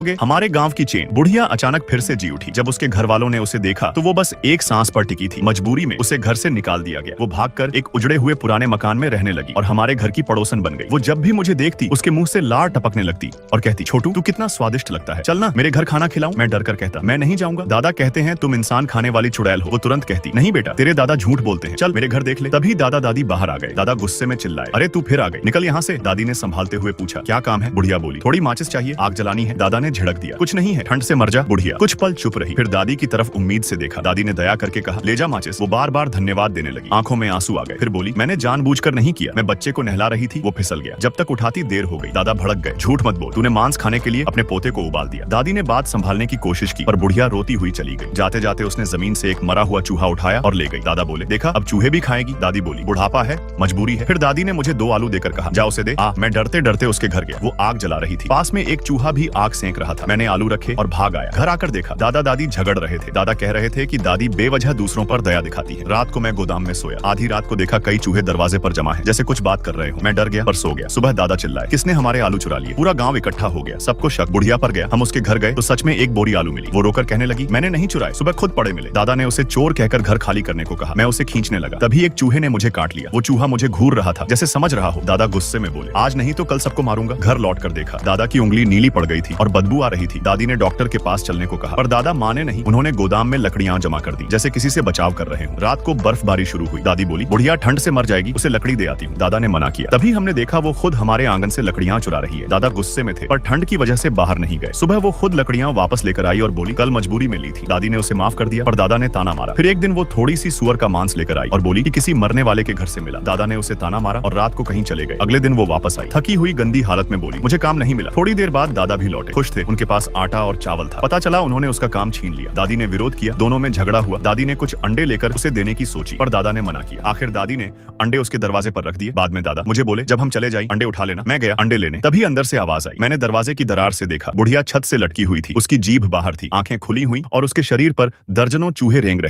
हमारे गांव की चेन बुढ़िया अचानक फिर से जी उठी। जब उसके घर वालों ने उसे देखा तो वो बस एक सांस पर टिकी थी। मजबूरी में उसे घर से निकाल दिया गया। वो भागकर एक उजड़े हुए पुराने मकान में रहने लगी और हमारे घर की पड़ोसन बन गई। वो जब भी मुझे देखती उसके मुंह से लार टपकने लगती और कहती, छोटू तू कितना स्वादिष्ट लगता है, चलना मेरे घर खाना खिलाऊं। मैं डर कर कहता, मैं नहीं जाऊंगा, दादा कहते हैं तुम इंसान खाने वाली चुड़ैल हो। वो तुरंत कहती, नहीं बेटा तेरे दादा झूठ बोलते हैं, चल मेरे घर देख ले। तभी दादा दादी बाहर आ गए। दादा गुस्से में चिल्लाए, अरे तू फिर आ गई, निकल यहाँ से। दादी ने संभालते हुए पूछा, क्या काम है? बुढ़िया बोली, थोड़ी माचिस चाहिए, आग जलानी है। दादा ने झिड़क दिया, कुछ नहीं है, ठंड से मर जा। बुढ़िया कुछ पल चुप रही, फिर दादी की तरफ उम्मीद से देखा। दादी ने दया करके कहा, ले जा माचिस। वो बार बार धन्यवाद देने लगी, आंखों में आंसू आ गए। फिर बोली, मैंने जानबूझकर नहीं किया, मैं बच्चे को नहला रही थी, वो फिसल गया, जब तक उठाती देर हो गई। दादा भड़क गए, झूठ मत बोल, तूने मांस खाने के लिए अपने पोते को उबाल दिया। दादी ने बात संभालने की कोशिश की पर बुढ़िया रोती हुई चली गई। जाते जाते उसने जमीन से एक मरा हुआ चूहा उठाया और ले गई। दादा बोले, देखा अब चूहे भी खाएगी। दादी बोली, बुढ़ापा है, मजबूरी है। फिर दादी ने मुझे 2 आलू देकर कहा, जा उसे दे आ। मैं डरते डरते उसके घर गया। वो आग जला रही थी, पास में एक चूहा भी आग सेंक रहा था। मैंने आलू रखे और भाग आया। घर आकर देखा दादा दादी झगड़ रहे थे। दादा कह रहे थे कि दादी बेवजह दूसरों पर दया दिखाती है। रात को मैं गोदाम में सोया। आधी रात को देखा कई चूहे दरवाजे पर जमा है, जैसे कुछ बात कर रहे हो। मैं डर गया पर सो गया। सुबह दादा चिल्लाए, किसने हमारे आलू चुरा लिए? पूरा गांव इकट्ठा हो गया, सबको शक बुढ़िया पर गया। हम उसके घर गए तो सच में एक बोरी आलू मिली। वो रोकर कहने लगी, मैंने नहीं चुराए, सुबह खुद पड़े मिले। दादा ने उसे चोर कहकर घर खाली करने को कहा। मैं उसे खींचने लगा, तभी एक चूहे ने मुझे काट लिया। वो चूहा मुझे घूर रहा था, जैसे समझ रहा हो। दादा गुस्से में बोले, आज नहीं तो कल सबको मारूंगा। घर लौट कर देखा, दादा की उंगली नीली पड़ गई थी और बदबू आ रही थी। दादी ने डॉक्टर के पास चलने को कहा पर दादा माने नहीं। उन्होंने गोदाम में लकड़ियां जमा कर दी, जैसे किसी से बचाव कर रहे हो। रात को बर्फबारी शुरू हुई। दादी बोली, बुढ़िया ठंड से मर जाएगी, उसे लकड़ी दे आती हूँ। दादा ने मना किया। तभी हमने देखा वो खुद हमारे आंगन से लकड़ियां चुरा रही है। दादा गुस्से में थे पर ठंड की वजह से बाहर नहीं गए। सुबह वो खुद लकड़ियां वापस लेकर आई और बोली, कल मजबूरी में ली थी। दादी ने उसे माफ कर दिया पर दादा ने ताना मारा। फिर एक दिन वो थोड़ी सी सुअर का मांस लेकर आई और बोली कि किसी मरने वाले के घर से मिला। दादा ने उसे ताना मारा और रात को कहीं चले गए। अगले दिन वो वापस आई, थकी हुई गंदी हालत में बोली, मुझे काम नहीं मिला। थोड़ी देर बाद दादा भी लौटे, खुश थे, उनके पास आटा और चावल था। पता चला उन्होंने उसका काम छीन लिया। दादी ने विरोध किया, दोनों में झगड़ा हुआ। दादी ने कुछ अंडे लेकर उसे देने की सोची पर दादा ने मना किया। आखिर दादी ने अंडे उसके दरवाजे पर रख दिए। बाद में दादा मुझे बोले, जब हम चले जाएं अंडे उठा लेना। मैं गया अंडे लेने, तभी अंदर से आवाज आई। मैंने दरवाजे की दरार से देखा, बुढ़िया छत से लटकी हुई थी, उसकी जीभ बाहर थी, आंखें खुली हुई और उसके शरीर पर दर्जनों चूहे रेंग रहे।